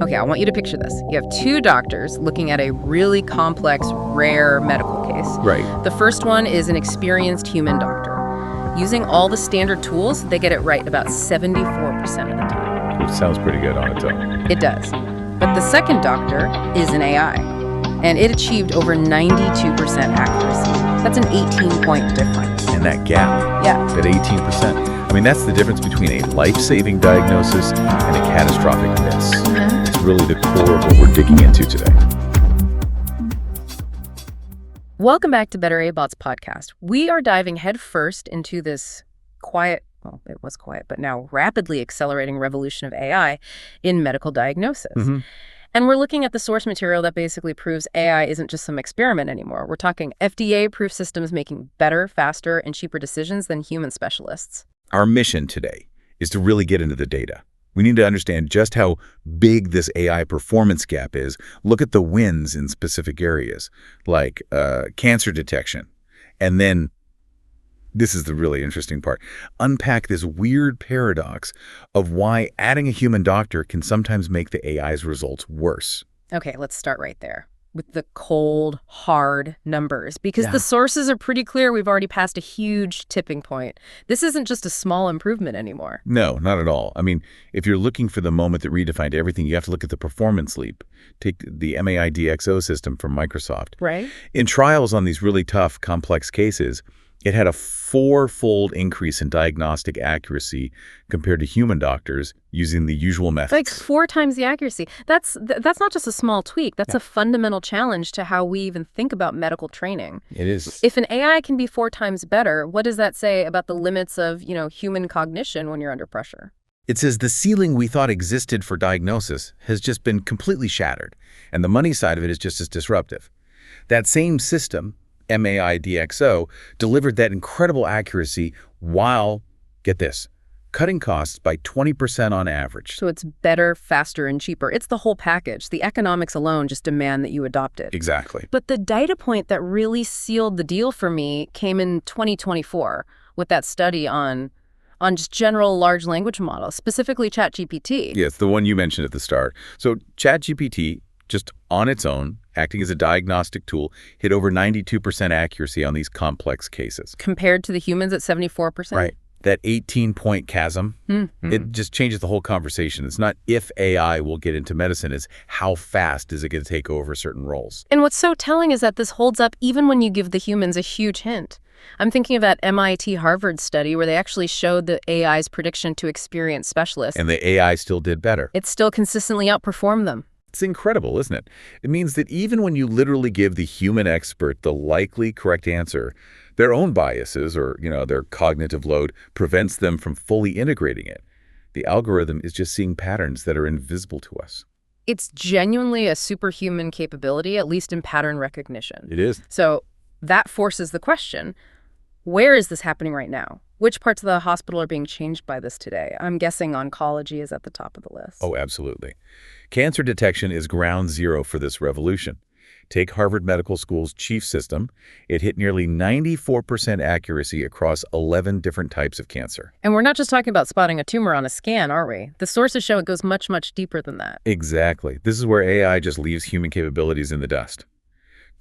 Okay, I want you to picture this. You have two doctors looking at a really complex, rare medical case. Right. The first one is an experienced human doctor. Using all the standard tools, they get it right about 74% of the time. It sounds pretty good on its own. It does. But the second doctor is an AI, and it achieved over 92% accuracy. That's an 18-point difference. And that gap, Yeah. that 18%, I mean, that's the difference between a life-saving diagnosis and a catastrophic miss. It's really the core of what we're digging into today. Welcome back to BetterAIBots podcast. We are diving headfirst into this quiet, well, it was quiet, but now rapidly accelerating revolution of AI in medical diagnosis. And we're looking at the source material that basically proves AI isn't just some experiment anymore. We're talking FDA-approved systems making better, faster, and cheaper decisions than human specialists. Our mission today is to really get into the data. We need to understand just how big this AI performance gap is. Look at the wins in specific areas, like cancer detection. And then, this is the really interesting part, unpack this weird paradox of why adding a human doctor can sometimes make the AI's results worse. Okay, let's start right there with the cold, hard numbers, because the sources are pretty clear. We've already passed a huge tipping point. This isn't just a small improvement anymore. No, not at all. I mean, if you're looking for the moment that redefined everything, you have to look at the performance leap. Take the MAI-DXO system from Microsoft. Right. In trials on these really tough, complex cases, it had a 4-fold increase in diagnostic accuracy compared to human doctors using the usual methods. Like 4 times the accuracy. That's not just a small tweak. That's a fundamental challenge to how we even think about medical training. It is. If an AI can be 4 times better, what does that say about the limits of, human cognition when you're under pressure? It says the ceiling we thought existed for diagnosis has just been completely shattered, and the money side of it is just as disruptive. That same system, MAI-DXO, delivered that incredible accuracy while, get this, cutting costs by 20% on average. So it's better, faster, and cheaper. It's the whole package. The economics alone just demand that you adopt it. Exactly. But the data point that really sealed the deal for me came in 2024 with that study on just general large language models, specifically ChatGPT. Yes, the one you mentioned at the start. So ChatGPT, just on its own, acting as a diagnostic tool, hit over 92% accuracy on these complex cases. Compared to the humans at 74%? Right. That 18-point chasm, it just changes the whole conversation. It's not if AI will get into medicine, it's how fast is it going to take over certain roles. And what's so telling is that this holds up even when you give the humans a huge hint. I'm thinking of that MIT-Harvard study where they actually showed the AI's prediction to experienced specialists. And the AI still did better. It still consistently outperformed them. It's incredible, isn't it? It means that even when you literally give the human expert the likely correct answer, their own biases or, their cognitive load prevents them from fully integrating it. The algorithm is just seeing patterns that are invisible to us. It's genuinely a superhuman capability, at least in pattern recognition. It is. So that forces the question, where is this happening right now? Which parts of the hospital are being changed by this today? I'm guessing oncology is at the top of the list. Oh, absolutely. Cancer detection is ground zero for this revolution. Take Harvard Medical School's CHIEF system. It hit nearly 94% accuracy across 11 different types of cancer. And we're not just talking about spotting a tumor on a scan, are we? The sources show it goes much, much deeper than that. Exactly. This is where AI just leaves human capabilities in the dust.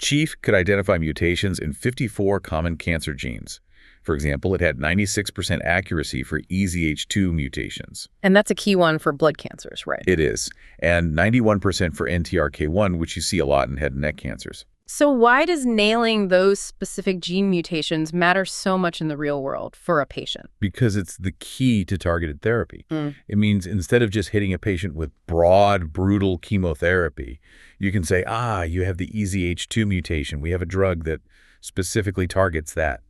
CHIEF could identify mutations in 54 common cancer genes. For example, it had 96% accuracy for EZH2 mutations. And that's a key one for blood cancers, right? It is. And 91% for NTRK1, which you see a lot in head and neck cancers. So why does nailing those specific gene mutations matter so much in the real world for a patient? Because it's the key to targeted therapy. It means instead of just hitting a patient with broad, brutal chemotherapy, you can say, you have the EZH2 mutation. We have a drug that specifically targets that.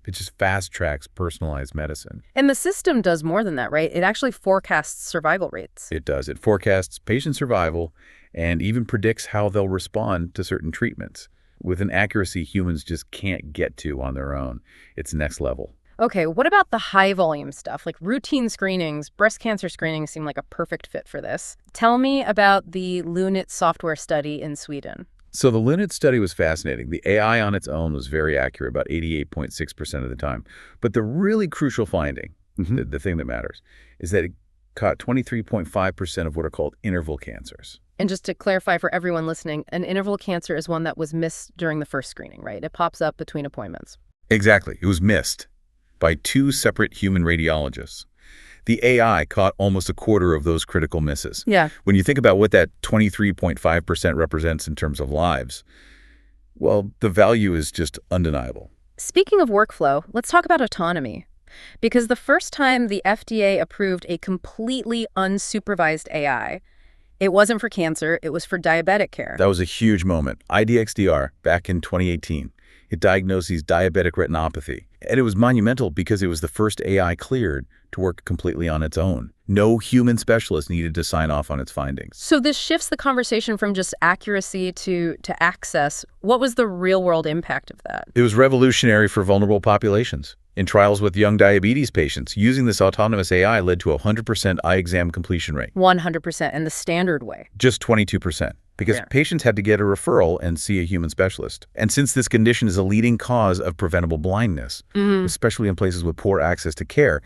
It just fast-tracks personalized medicine. And the system does more than that, right? It actually forecasts survival rates. It does. It forecasts patient survival and even predicts how they'll respond to certain treatments with an accuracy humans just can't get to on their own. It's next level. Okay, what about the high-volume stuff, like routine screenings? Breast cancer screenings seem like a perfect fit for this. Tell me about the Lunit software study in Sweden. So the Lunit study was fascinating. The AI on its own was very accurate, about 88.6% of the time. But the really crucial finding, the thing that matters, is that caught 23.5% of what are called interval cancers. And just to clarify for everyone listening, an interval cancer is one that was missed during the first screening, right? It pops up between appointments. Exactly. It was missed by 2 separate human radiologists. The AI caught almost a quarter of those critical misses. Yeah. When you think about what that 23.5% represents in terms of lives, well, the value is just undeniable. Speaking of workflow, let's talk about autonomy. Because the first time the FDA approved a completely unsupervised AI, it wasn't for cancer, it was for diabetic care. That was a huge moment. IDXDR, back in 2018. It diagnosed diabetic retinopathy. And it was monumental because it was the first AI cleared to work completely on its own. No human specialist needed to sign off on its findings. So this shifts the conversation from just accuracy to access. What was the real-world impact of that? It was revolutionary for vulnerable populations. In trials with young diabetes patients, using this autonomous AI led to a 100% eye exam completion rate. 100%, and the standard way. Just 22%. Because patients had to get a referral and see a human specialist. And since this condition is a leading cause of preventable blindness, especially in places with poor access to care,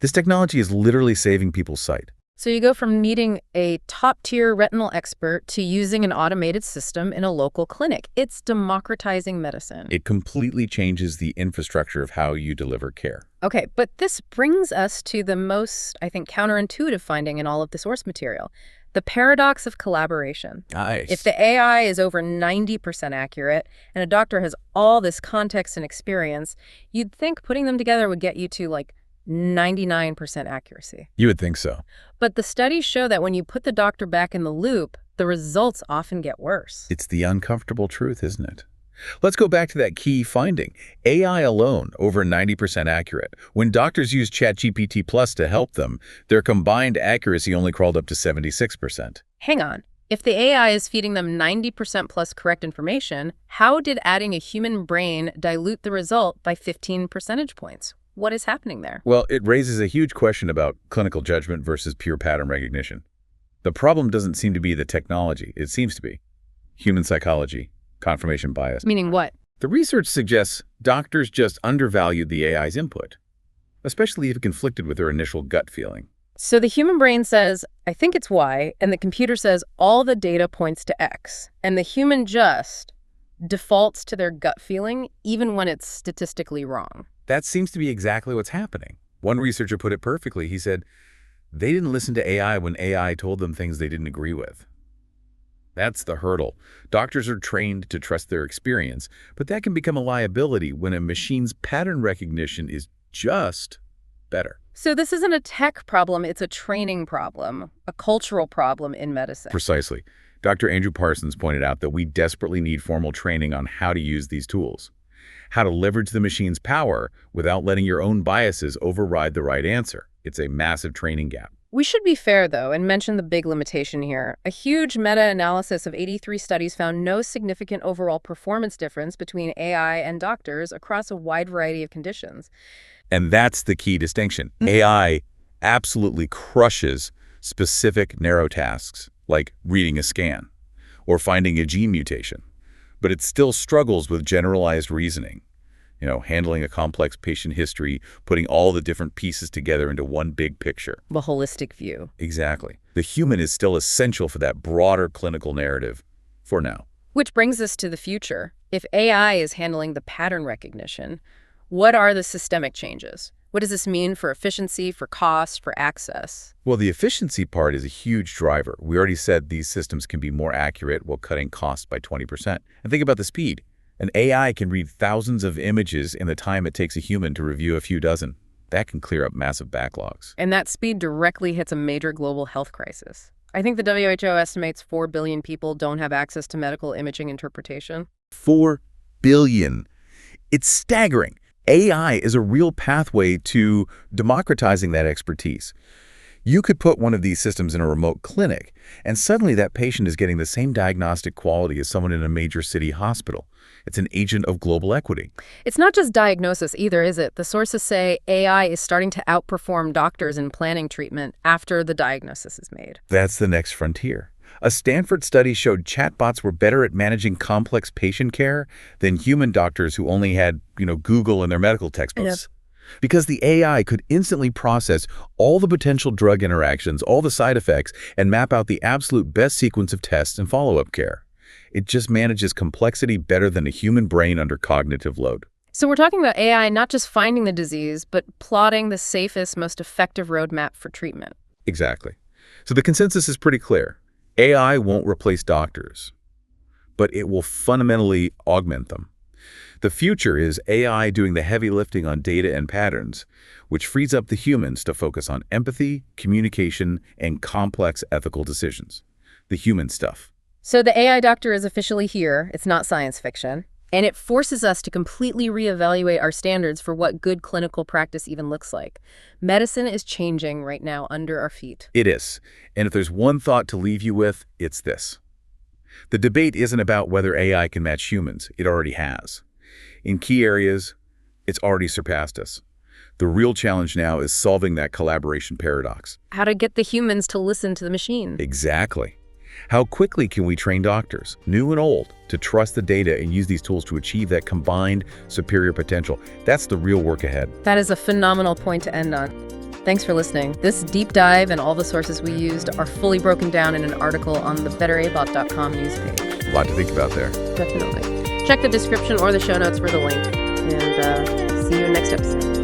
this technology is literally saving people's sight. So you go from needing a top-tier retinal expert to using an automated system in a local clinic. It's democratizing medicine. It completely changes the infrastructure of how you deliver care. Okay, but this brings us to the most, I think, counterintuitive finding in all of the source material. The paradox of collaboration. Nice. If the AI is over 90% accurate and a doctor has all this context and experience, you'd think putting them together would get you to like 99% accuracy. You would think so. But the studies show that when you put the doctor back in the loop, the results often get worse. It's the uncomfortable truth, isn't it? Let's go back to that key finding. AI alone, over 90% accurate. When doctors use ChatGPT Plus to help them, their combined accuracy only crawled up to 76%. Hang on. If the AI is feeding them 90% plus correct information, how did adding a human brain dilute the result by 15 percentage points? What is happening there? Well, it raises a huge question about clinical judgment versus pure pattern recognition. The problem doesn't seem to be the technology. It seems to be human psychology, confirmation bias. Meaning what? The research suggests doctors just undervalued the AI's input, especially if it conflicted with their initial gut feeling. So the human brain says, I think it's Y, and the computer says all the data points to X, and the human just defaults to their gut feeling even when it's statistically wrong. That seems to be exactly what's happening. One researcher put it perfectly. He said, they didn't listen to AI when AI told them things they didn't agree with. That's the hurdle. Doctors are trained to trust their experience, but that can become a liability when a machine's pattern recognition is just better. So this isn't a tech problem, it's a training problem, a cultural problem in medicine. Precisely. Dr. Andrew Parsons pointed out that we desperately need formal training on how to use these tools, how to leverage the machine's power without letting your own biases override the right answer. It's a massive training gap. We should be fair, though, and mention the big limitation here. A huge meta-analysis of 83 studies found no significant overall performance difference between AI and doctors across a wide variety of conditions. And that's the key distinction. AI absolutely crushes specific narrow tasks, like reading a scan or finding a gene mutation, but it still struggles with generalized reasoning. Handling a complex patient history, putting all the different pieces together into one big picture. The holistic view. Exactly. The human is still essential for that broader clinical narrative, for now. Which brings us to the future. If AI is handling the pattern recognition, what are the systemic changes? What does this mean for efficiency, for cost, for access? Well, the efficiency part is a huge driver. We already said these systems can be more accurate while cutting costs by 20%. And think about the speed. An AI can read thousands of images in the time it takes a human to review a few dozen. That can clear up massive backlogs. And that speed directly hits a major global health crisis. I think the WHO estimates 4 billion people don't have access to medical imaging interpretation. 4 billion. It's staggering. AI is a real pathway to democratizing that expertise. You could put one of these systems in a remote clinic, and suddenly that patient is getting the same diagnostic quality as someone in a major city hospital. It's an agent of global equity. It's not just diagnosis either, is it? The sources say AI is starting to outperform doctors in planning treatment after the diagnosis is made. That's the next frontier. A Stanford study showed chatbots were better at managing complex patient care than human doctors who only had, Google in their medical textbooks. because the AI could instantly process all the potential drug interactions, all the side effects, and map out the absolute best sequence of tests and follow-up care. It just manages complexity better than a human brain under cognitive load. So we're talking about AI not just finding the disease, but plotting the safest, most effective roadmap for treatment. Exactly. So the consensus is pretty clear. AI won't replace doctors, but it will fundamentally augment them. The future is AI doing the heavy lifting on data and patterns, which frees up the humans to focus on empathy, communication, and complex ethical decisions. The human stuff. So the AI doctor is officially here. It's not science fiction. And it forces us to completely reevaluate our standards for what good clinical practice even looks like. Medicine is changing right now under our feet. It is. And if there's one thought to leave you with, it's this. The debate isn't about whether AI can match humans. It already has. In key areas, it's already surpassed us. The real challenge now is solving that collaboration paradox. How to get the humans to listen to the machine. Exactly. How quickly can we train doctors, new and old, to trust the data and use these tools to achieve that combined superior potential? That's the real work ahead. That is a phenomenal point to end on. Thanks for listening. This deep dive and all the sources we used are fully broken down in an article on the BetterAIBot.com news page. A lot to think about there. Definitely. Check the description or the show notes for the link. And see you in next episode.